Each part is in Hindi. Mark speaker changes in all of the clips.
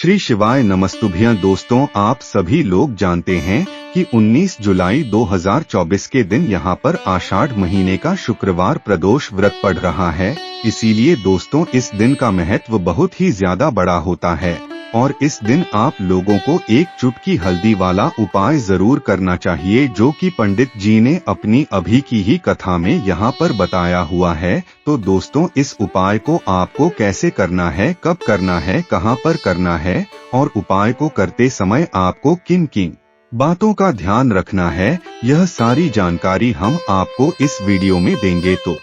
Speaker 1: श्री शिवाय नमस्तुभ्यं। दोस्तों, आप सभी लोग जानते हैं कि 19 जुलाई 2024 के दिन यहाँ पर आषाढ़ महीने का शुक्रवार प्रदोष व्रत पड़ रहा है। इसीलिए दोस्तों, इस दिन का महत्व बहुत ही ज्यादा बड़ा होता है और इस दिन आप लोगों को एक चुटकी हल्दी वाला उपाय जरूर करना चाहिए, जो कि पंडित जी ने अपनी अभी की ही कथा में यहाँ पर बताया हुआ है। तो दोस्तों, इस उपाय को आपको कैसे करना है, कब करना है, कहाँ पर करना है और उपाय को करते समय आपको किन किन बातों का ध्यान रखना है, यह सारी जानकारी हम आपको इस वीडियो में देंगे। तो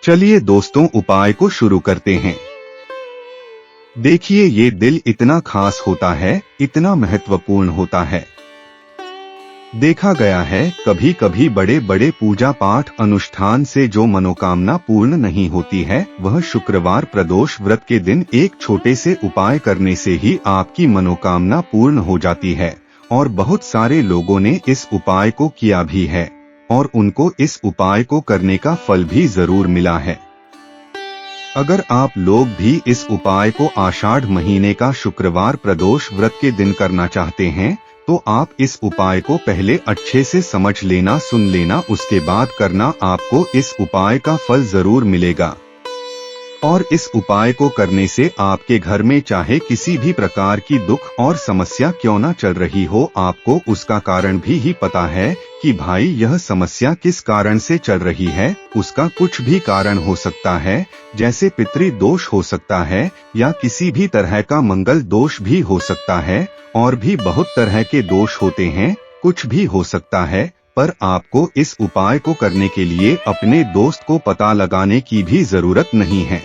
Speaker 1: चलिए दोस्तों, उपाय को शुरू करते हैं। देखिए, ये दिल इतना खास होता है, इतना महत्वपूर्ण होता है। देखा गया है कभी कभी बड़े बड़े पूजा पाठ अनुष्ठान से जो मनोकामना पूर्ण नहीं होती है, वह शुक्रवार प्रदोष व्रत के दिन एक छोटे से उपाय करने से ही आपकी मनोकामना पूर्ण हो जाती है। और बहुत सारे लोगों ने इस उपाय को किया भी है और उनको इस उपाय को करने का फल भी जरूर मिला है। अगर आप लोग भी इस उपाय को आषाढ़ महीने का शुक्रवार प्रदोष व्रत के दिन करना चाहते हैं, तो आप इस उपाय को पहले अच्छे से समझ लेना, सुन लेना, उसके बाद करना। आपको इस उपाय का फल जरूर मिलेगा। और इस उपाय को करने से आपके घर में चाहे किसी भी प्रकार की दुख और समस्या क्यों न चल रही हो, आपको उसका कारण भी ही पता है कि भाई यह समस्या किस कारण से चल रही है। उसका कुछ भी कारण हो सकता है, जैसे पितृ दोष हो सकता है या किसी भी तरह का मंगल दोष भी हो सकता है, और भी बहुत तरह के दोष होते हैं, कुछ भी हो सकता है। पर आपको इस उपाय को करने के लिए अपने दोस्त को पता लगाने की भी जरूरत नहीं है।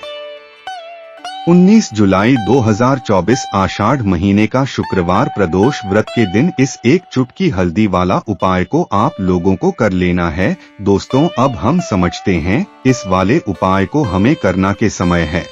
Speaker 1: 19 जुलाई 2024 आषाढ़ महीने का शुक्रवार प्रदोष व्रत के दिन इस एक चुटकी हल्दी वाला उपाय को आप लोगों को कर लेना है। दोस्तों, अब हम समझते हैं इस वाले उपाय को हमें करना के समय है।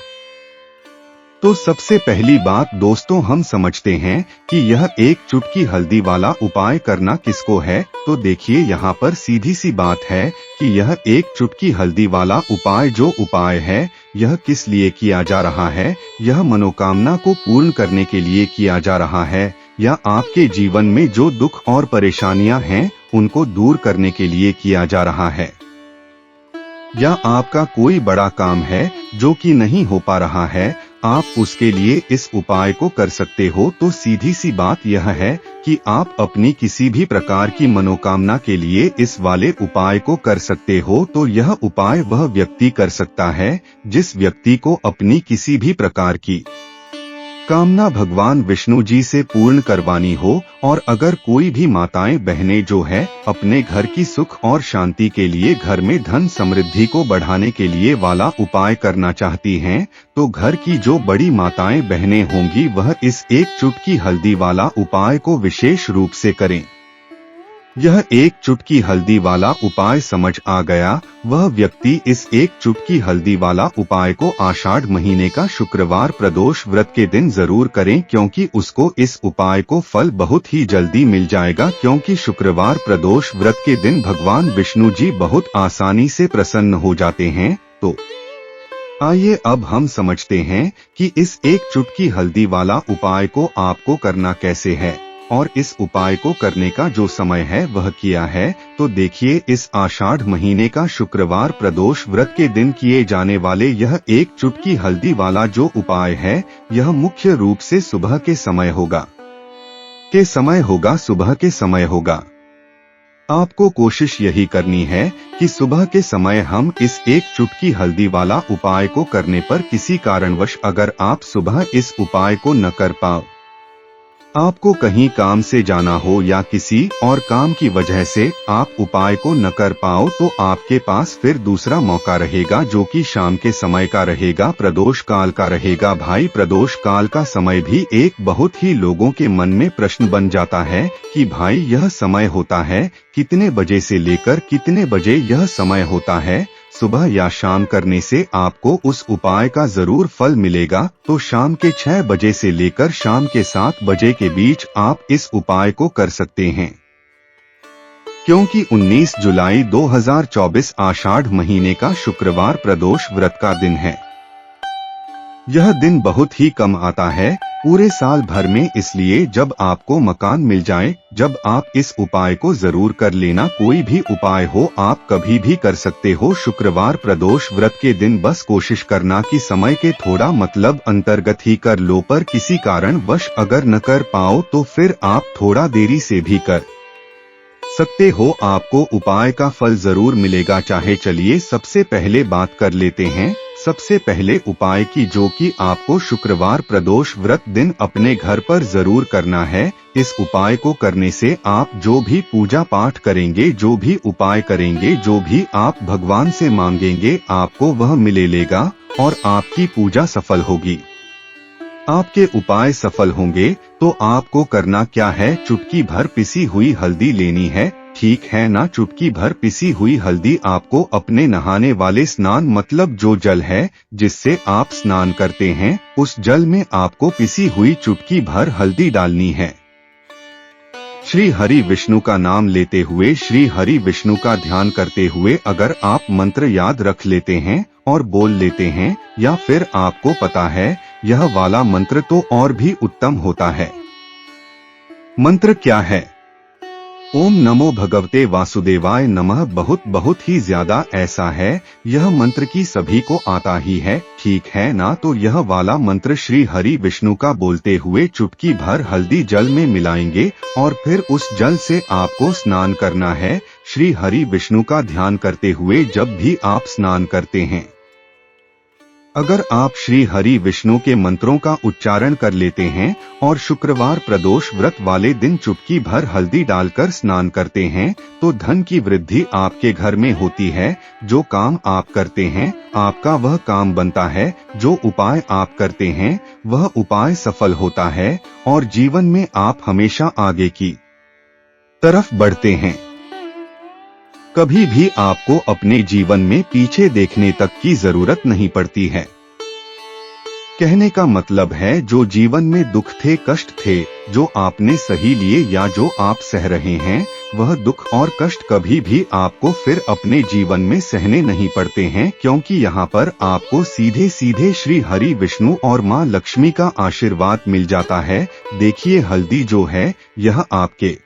Speaker 1: तो सबसे पहली बात दोस्तों, हम समझते हैं कि यह एक चुटकी हल्दी वाला उपाय करना किसको है। तो देखिए, यहाँ पर सीधी सी बात है कि यह एक चुटकी हल्दी वाला उपाय जो उपाय है, यह किस लिए किया जा रहा है। यह मनोकामना को पूर्ण करने के लिए किया जा रहा है, या आपके जीवन में जो दुख और परेशानियां हैं उनको दूर करने के लिए किया जा रहा है, या आपका कोई बड़ा काम है जो कि नहीं हो पा रहा है, आप उसके लिए इस उपाय को कर सकते हो। तो सीधी सी बात यह है कि आप अपनी किसी भी प्रकार की मनोकामना के लिए इस वाले उपाय को कर सकते हो। तो यह उपाय वह व्यक्ति कर सकता है जिस व्यक्ति को अपनी किसी भी प्रकार की कामना भगवान विष्णु जी से पूर्ण करवानी हो। और अगर कोई भी माताएं बहनें जो है अपने घर की सुख और शांति के लिए, घर में धन समृद्धि को बढ़ाने के लिए वाला उपाय करना चाहती हैं, तो घर की जो बड़ी माताएं बहनें होंगी वह इस एक चुटकी हल्दी वाला उपाय को विशेष रूप से करें। यह एक चुटकी हल्दी वाला उपाय समझ आ गया, वह व्यक्ति इस एक चुटकी हल्दी वाला उपाय को आषाढ़ महीने का शुक्रवार प्रदोष व्रत के दिन जरूर करें, क्योंकि उसको इस उपाय को फल बहुत ही जल्दी मिल जाएगा। क्योंकि शुक्रवार प्रदोष व्रत के दिन भगवान विष्णु जी बहुत आसानी से प्रसन्न हो जाते हैं। तो आइए अब हम समझते हैं कि इस एक चुटकी हल्दी वाला उपाय को आपको करना कैसे है और इस उपाय को करने का जो समय है वह किया है। तो देखिए, इस आषाढ़ महीने का शुक्रवार प्रदोष व्रत के दिन किए जाने वाले यह एक चुटकी हल्दी वाला जो उपाय है, यह मुख्य रूप से सुबह के समय होगा, सुबह के समय होगा। आपको कोशिश यही करनी है कि सुबह के समय हम इस एक चुटकी हल्दी वाला उपाय को करने पर किसी कारणवश अगर आप सुबह इस उपाय को न कर पाओ, आपको कहीं काम से जाना हो या किसी और काम की वजह से आप उपाय को न कर पाओ, तो आपके पास फिर दूसरा मौका रहेगा जो कि शाम के समय का रहेगा, प्रदोष काल का रहेगा। भाई, प्रदोष काल का समय भी एक बहुत ही लोगों के मन में प्रश्न बन जाता है कि भाई यह समय होता है कितने बजे से लेकर कितने बजे यह समय होता है। सुबह या शाम करने से आपको उस उपाय का जरूर फल मिलेगा। तो शाम के 6 बजे से लेकर शाम के 7 बजे के बीच आप इस उपाय को कर सकते हैं, क्योंकि 19 जुलाई 2024 आषाढ़ महीने का शुक्रवार प्रदोष व्रत का दिन है। यह दिन बहुत ही कम आता है पूरे साल भर में, इसलिए जब आपको मकान मिल जाए, जब आप इस उपाय को जरूर कर लेना। कोई भी उपाय हो आप कभी भी कर सकते हो। शुक्रवार प्रदोष व्रत के दिन बस कोशिश करना कि समय के थोड़ा मतलब अंतर्गत ही कर लो, पर किसी कारणवश अगर न कर पाओ तो फिर आप थोड़ा देरी से भी कर सकते हो, आपको उपाय का फल जरूर मिलेगा चाहे। चलिए सबसे पहले बात कर लेते हैं सबसे पहले उपाय की, जो कि आपको शुक्रवार प्रदोष व्रत दिन अपने घर पर जरूर करना है। इस उपाय को करने से आप जो भी पूजा पाठ करेंगे, जो भी उपाय करेंगे, जो भी आप भगवान से मांगेंगे, आपको वह मिलेगा और आपकी पूजा सफल होगी। आपके उपाय सफल होंगे तो आपको करना क्या है, चुटकी भर पिसी हुई हल्दी लेनी है, ठीक है ना। चुटकी भर पिसी हुई हल्दी आपको अपने नहाने वाले स्नान मतलब जो जल है जिससे आप स्नान करते हैं, उस जल में आपको पिसी हुई चुटकी भर हल्दी डालनी है। श्री हरि विष्णु का नाम लेते हुए, श्री हरि विष्णु का ध्यान करते हुए अगर आप मंत्र याद रख लेते हैं और बोल लेते हैं, या फिर आपको पता है यह वाला मंत्र तो और भी उत्तम होता है। मंत्र क्या है? ओम नमो भगवते वासुदेवाय नमः। बहुत ही ज्यादा ऐसा है, यह मंत्र की सभी को आता ही है, ठीक है ना। तो यह वाला मंत्र श्री हरि विष्णु का बोलते हुए चुटकी भर हल्दी जल में मिलाएंगे और फिर उस जल से आपको स्नान करना है। श्री हरि विष्णु का ध्यान करते हुए जब भी आप स्नान करते हैं, अगर आप श्री हरि विष्णु के मंत्रों का उच्चारण कर लेते हैं और शुक्रवार प्रदोष व्रत वाले दिन चुटकी भर हल्दी डालकर स्नान करते हैं, तो धन की वृद्धि आपके घर में होती है। जो काम आप करते हैं आपका वह काम बनता है, जो उपाय आप करते हैं वह उपाय सफल होता है और जीवन में आप हमेशा आगे की तरफ बढ़ते हैं। कभी भी आपको अपने जीवन में पीछे देखने तक की जरूरत नहीं पड़ती है। कहने का मतलब है, जो जीवन में दुख थे, कष्ट थे, जो आपने सही लिए या जो आप सह रहे हैं, वह दुख और कष्ट कभी भी आपको फिर अपने जीवन में सहने नहीं पड़ते हैं, क्योंकि यहाँ पर आपको सीधे सीधे श्री हरि विष्णु और माँ लक्ष्मी का आशीर्वाद मिल जाता है। देखिए हल्दी जो है यह आपके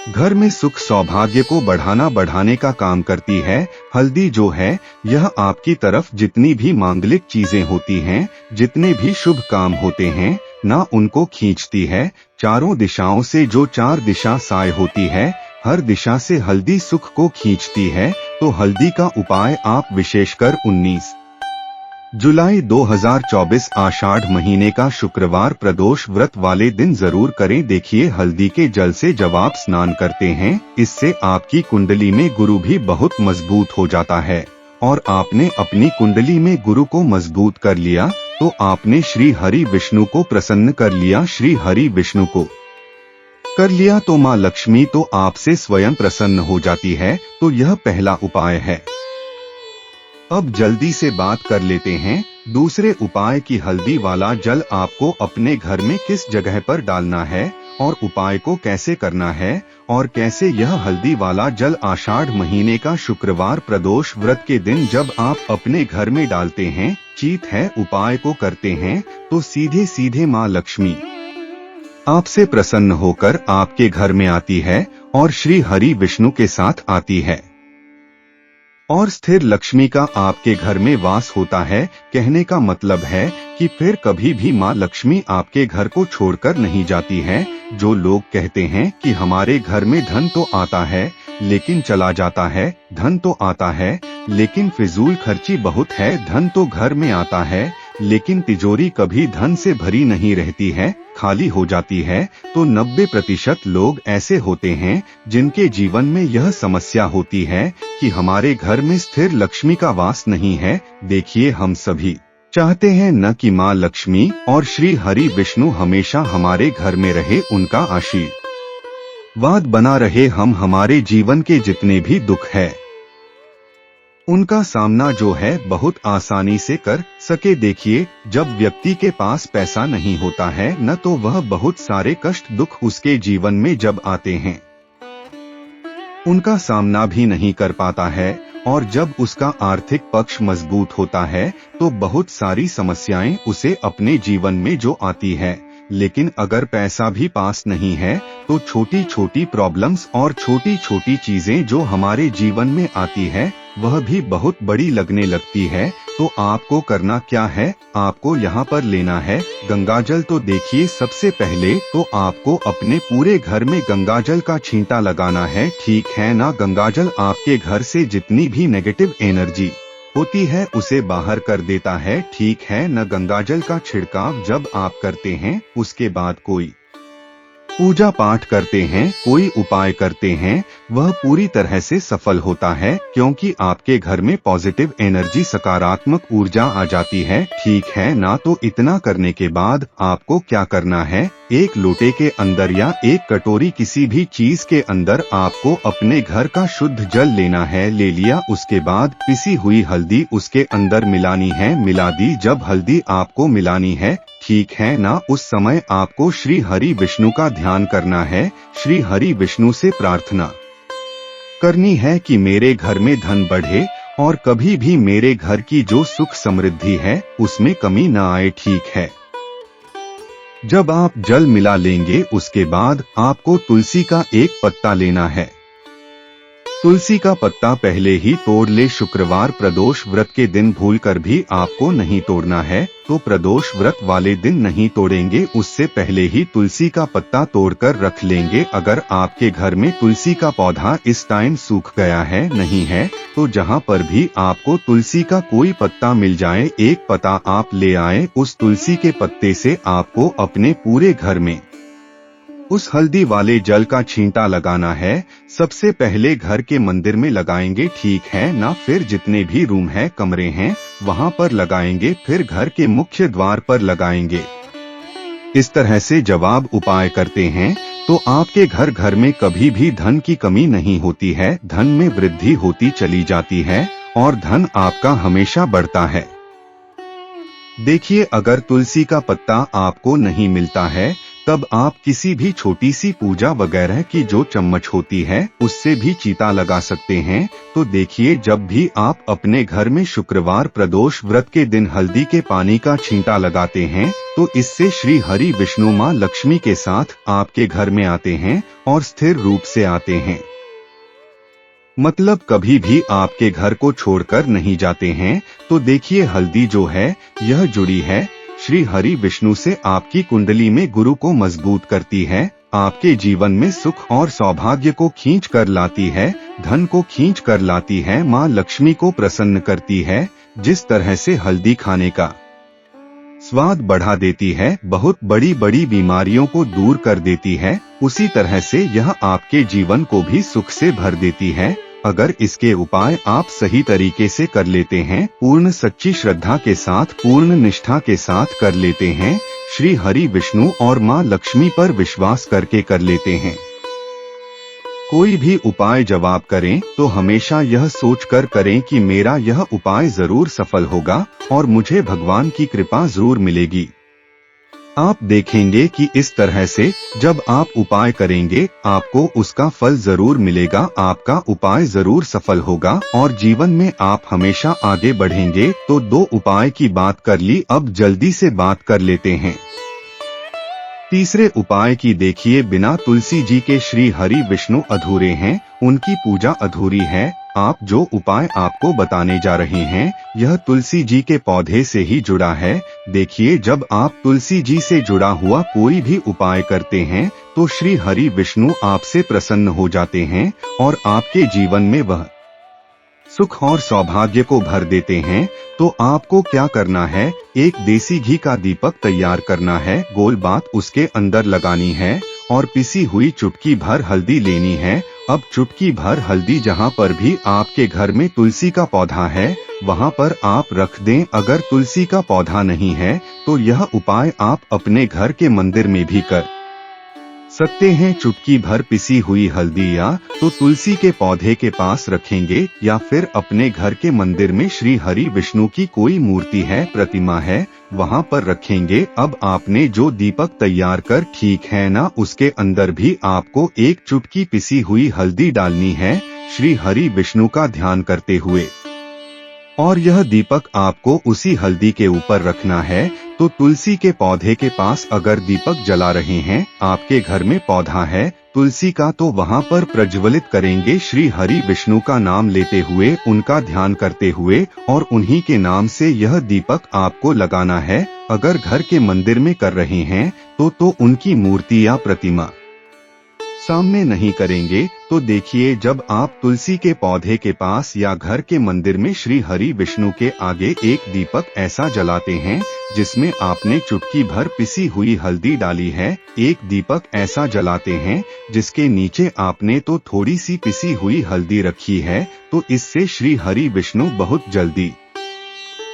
Speaker 1: घर में सुख सौभाग्य को बढ़ाने का काम करती है। हल्दी जो है यह आपकी तरफ जितनी भी मांगलिक चीजें होती हैं, जितने भी शुभ काम होते हैं ना, उनको खींचती है। चारों दिशाओं से जो 4 दिशा साय होती है, हर दिशा से हल्दी सुख को खींचती है। तो हल्दी का उपाय आप विशेषकर 19 जुलाई 2024 आषाढ़ महीने का शुक्रवार प्रदोष व्रत वाले दिन जरूर करें। देखिए हल्दी के जल से जब आप स्नान करते हैं, इससे आपकी कुंडली में गुरु भी बहुत मजबूत हो जाता है, और आपने अपनी कुंडली में गुरु को मजबूत कर लिया तो आपने श्री हरि विष्णु को प्रसन्न कर लिया। श्री हरि विष्णु को कर लिया तो माँ लक्ष्मी तो आपसे स्वयं प्रसन्न हो जाती है। तो यह पहला उपाय है। अब जल्दी से बात कर लेते हैं दूसरे उपाय की। हल्दी वाला जल आपको अपने घर में किस जगह पर डालना है और उपाय को कैसे करना है, और कैसे यह हल्दी वाला जल आषाढ़ महीने का शुक्रवार प्रदोष व्रत के दिन जब आप अपने घर में डालते हैं, चीत है उपाय को करते हैं, तो सीधे सीधे माँ लक्ष्मी आपसे प्रसन्न होकर आपके घर में आती है और श्री हरि विष्णु के साथ आती है और स्थिर लक्ष्मी का आपके घर में वास होता है। कहने का मतलब है कि फिर कभी भी माँ लक्ष्मी आपके घर को छोड़कर नहीं जाती है। जो लोग कहते हैं कि हमारे घर में धन तो आता है लेकिन चला जाता है, धन तो आता है लेकिन फिजूल खर्ची बहुत है, धन तो घर में आता है लेकिन तिजोरी कभी धन से भरी नहीं रहती है, खाली हो जाती है, तो 90% लोग ऐसे होते हैं जिनके जीवन में यह समस्या होती है कि हमारे घर में स्थिर लक्ष्मी का वास नहीं है। देखिए हम सभी चाहते हैं न कि माँ लक्ष्मी और श्री हरि विष्णु हमेशा हमारे घर में रहे, उनका आशीर्वाद बना रहे, हम हमारे जीवन के जितने भी दुख है उनका सामना जो है बहुत आसानी से कर सके। देखिए जब व्यक्ति के पास पैसा नहीं होता है न, तो वह बहुत सारे कष्ट दुख उसके जीवन में जब आते हैं उनका सामना भी नहीं कर पाता है और जब उसका आर्थिक पक्ष मजबूत होता है तो बहुत सारी समस्याएं उसे अपने जीवन में जो आती है, लेकिन अगर पैसा भी पास नहीं है तो छोटी छोटी प्रॉब्लम्स और छोटी छोटी चीजें जो हमारे जीवन में आती है वह भी बहुत बड़ी लगने लगती है। तो आपको करना क्या है, आपको यहाँ पर लेना है गंगाजल। तो देखिए, सबसे पहले तो आपको अपने पूरे घर में गंगाजल का छींटा लगाना है, ठीक है ना। गंगाजल आपके घर से जितनी भी नेगेटिव एनर्जी होती है उसे बाहर कर देता है, ठीक है न। गंगाजल का छिड़काव जब आप करते हैं, उसके बाद कोई पूजा पाठ करते हैं, कोई उपाय करते हैं, वह पूरी तरह से सफल होता है, क्योंकि आपके घर में पॉजिटिव एनर्जी, सकारात्मक ऊर्जा आ जाती है, ठीक है ना। तो इतना करने के बाद आपको क्या करना है, एक लोटे के अंदर या एक कटोरी किसी भी चीज के अंदर आपको अपने घर का शुद्ध जल लेना है। ले लिया, उसके बाद पिसी हुई हल्दी उसके अंदर मिलानी है, मिला दी। जब हल्दी आपको मिलानी है, ठीक है ना, उस समय आपको श्री हरि विष्णु का ध्यान करना है। श्री हरि विष्णु से प्रार्थना करनी है कि मेरे घर में धन बढ़े और कभी भी मेरे घर की जो सुख समृद्धि है उसमें कमी न आए, ठीक है। जब आप जल मिला लेंगे उसके बाद आपको तुलसी का एक पत्ता लेना है। तुलसी का पत्ता पहले ही तोड़ ले। शुक्रवार प्रदोष व्रत के दिन भूलकर भी आपको नहीं तोड़ना है, तो प्रदोष व्रत वाले दिन नहीं तोड़ेंगे, उससे पहले ही तुलसी का पत्ता तोड़कर रख लेंगे। अगर आपके घर में तुलसी का पौधा इस टाइम सूख गया है, नहीं है, तो जहाँ पर भी आपको तुलसी का कोई पत्ता मिल जाए, एक पत्ता आप ले आए। उस तुलसी के पत्ते से आपको अपने पूरे घर में उस हल्दी वाले जल का छींटा लगाना है। सबसे पहले घर के मंदिर में लगाएंगे, ठीक है ना। फिर जितने भी रूम है, कमरे हैं, वहाँ पर लगाएंगे। फिर घर के मुख्य द्वार पर लगाएंगे। इस तरह से जब आप उपाय करते हैं तो आपके घर में कभी भी धन की कमी नहीं होती है, धन में वृद्धि होती चली जाती है और धन आपका हमेशा बढ़ता है। देखिए, अगर तुलसी का पत्ता आपको नहीं मिलता है तब आप किसी भी छोटी सी पूजा वगैरह की जो चम्मच होती है उससे भी चीता लगा सकते हैं। तो देखिए, जब भी आप अपने घर में शुक्रवार प्रदोष व्रत के दिन हल्दी के पानी का छींटा लगाते हैं तो इससे श्री हरि विष्णु माँ लक्ष्मी के साथ आपके घर में आते हैं और स्थिर रूप से आते हैं। मतलब कभी भी आपके घर को छोड़कर नहीं जाते हैं। तो देखिए, हल्दी जो है यह जुड़ी है श्री हरि विष्णु से, आपकी कुंडली में गुरु को मजबूत करती है, आपके जीवन में सुख और सौभाग्य को खींच कर लाती है, धन को खींच कर लाती है, माँ लक्ष्मी को प्रसन्न करती है। जिस तरह से हल्दी खाने का स्वाद बढ़ा देती है, बहुत बड़ी बड़ी बीमारियों को दूर कर देती है, उसी तरह से यह आपके जीवन को भी सुख से भर देती है। अगर इसके उपाय आप सही तरीके से कर लेते हैं, पूर्ण सच्ची श्रद्धा के साथ, पूर्ण निष्ठा के साथ कर लेते हैं, श्री हरि विष्णु और माँ लक्ष्मी पर विश्वास करके कर लेते हैं, कोई भी उपाय जब आप करें तो हमेशा यह सोचकर करें कि मेरा यह उपाय जरूर सफल होगा और मुझे भगवान की कृपा जरूर मिलेगी। आप देखेंगे कि इस तरह से जब आप उपाय करेंगे आपको उसका फल जरूर मिलेगा, आपका उपाय जरूर सफल होगा और जीवन में आप हमेशा आगे बढ़ेंगे। तो 2 उपाय की बात कर ली, अब जल्दी से बात कर लेते हैं तीसरे उपाय की। देखिए, बिना तुलसी जी के श्री हरि विष्णु अधूरे हैं, उनकी पूजा अधूरी है। आप जो उपाय आपको बताने जा रहे हैं यह तुलसी जी के पौधे से ही जुड़ा है। देखिए, जब आप तुलसी जी से जुड़ा हुआ कोई भी उपाय करते हैं तो श्री हरि विष्णु आपसे प्रसन्न हो जाते हैं और आपके जीवन में वह सुख और सौभाग्य को भर देते हैं। तो आपको क्या करना है, एक देसी घी का दीपक तैयार करना है, गोल बात उसके अंदर लगानी है और पिसी हुई चुटकी भर हल्दी लेनी है। अब चुटकी भर हल्दी जहाँ पर भी आपके घर में तुलसी का पौधा है वहाँ पर आप रख दें। अगर तुलसी का पौधा नहीं है तो यह उपाय आप अपने घर के मंदिर में भी कर सकते हैं। चुटकी भर पिसी हुई हल्दी या तो तुलसी के पौधे के पास रखेंगे या फिर अपने घर के मंदिर में श्री हरि विष्णु की कोई मूर्ति है, प्रतिमा है, वहाँ पर रखेंगे। अब आपने जो दीपक तैयार कर, ठीक है ना, उसके अंदर भी आपको एक चुटकी पिसी हुई हल्दी डालनी है। श्री हरि विष्णु का ध्यान करते हुए। और यह दीपक आपको उसी हल्दी के ऊपर रखना है। तो तुलसी के पौधे के पास अगर दीपक जला रहे हैं, आपके घर में पौधा है तुलसी का, तो वहां पर प्रज्वलित करेंगे श्री हरि विष्णु का नाम लेते हुए, उनका ध्यान करते हुए, और उन्हीं के नाम से यह दीपक आपको लगाना है। अगर घर के मंदिर में कर रहे हैं तो उनकी मूर्ति या प्रतिमा सामने नहीं करेंगे। तो देखिए, जब आप तुलसी के पौधे के पास या घर के मंदिर में श्री हरि विष्णु के आगे एक दीपक ऐसा जलाते हैं जिसमें आपने चुटकी भर पिसी हुई हल्दी डाली है, एक दीपक ऐसा जलाते हैं जिसके नीचे आपने तो थोड़ी सी पिसी हुई हल्दी रखी है, तो इससे श्री हरि विष्णु बहुत जल्दी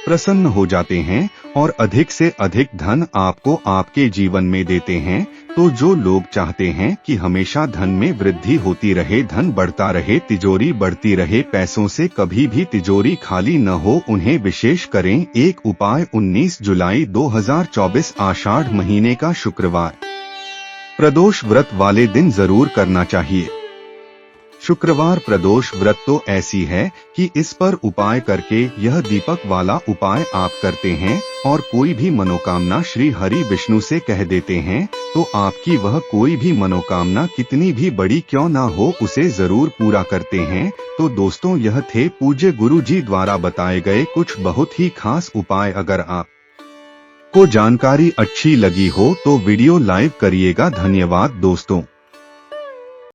Speaker 1: प्रसन्न हो जाते हैं और अधिक से अधिक धन आपको आपके जीवन में देते हैं। तो जो लोग चाहते हैं कि हमेशा धन में वृद्धि होती रहे, धन बढ़ता रहे, तिजोरी बढ़ती रहे, पैसों से कभी भी तिजोरी खाली न हो, उन्हें विशेष करें एक उपाय 19 जुलाई 2024 आषाढ़ महीने का शुक्रवार प्रदोष व्रत वाले दिन जरूर करना चाहिए। शुक्रवार प्रदोष व्रत तो ऐसी है कि इस पर उपाय करके यह दीपक वाला उपाय आप करते हैं और कोई भी मनोकामना श्री हरि विष्णु से कह देते हैं, तो आपकी वह कोई भी मनोकामना कितनी भी बड़ी क्यों ना हो, उसे जरूर पूरा करते हैं। तो दोस्तों, यह थे पूज्य गुरु जी द्वारा बताए गए कुछ बहुत ही खास उपाय। अगर आप को जानकारी अच्छी लगी हो तो वीडियो लाइक करिएगा। धन्यवाद दोस्तों।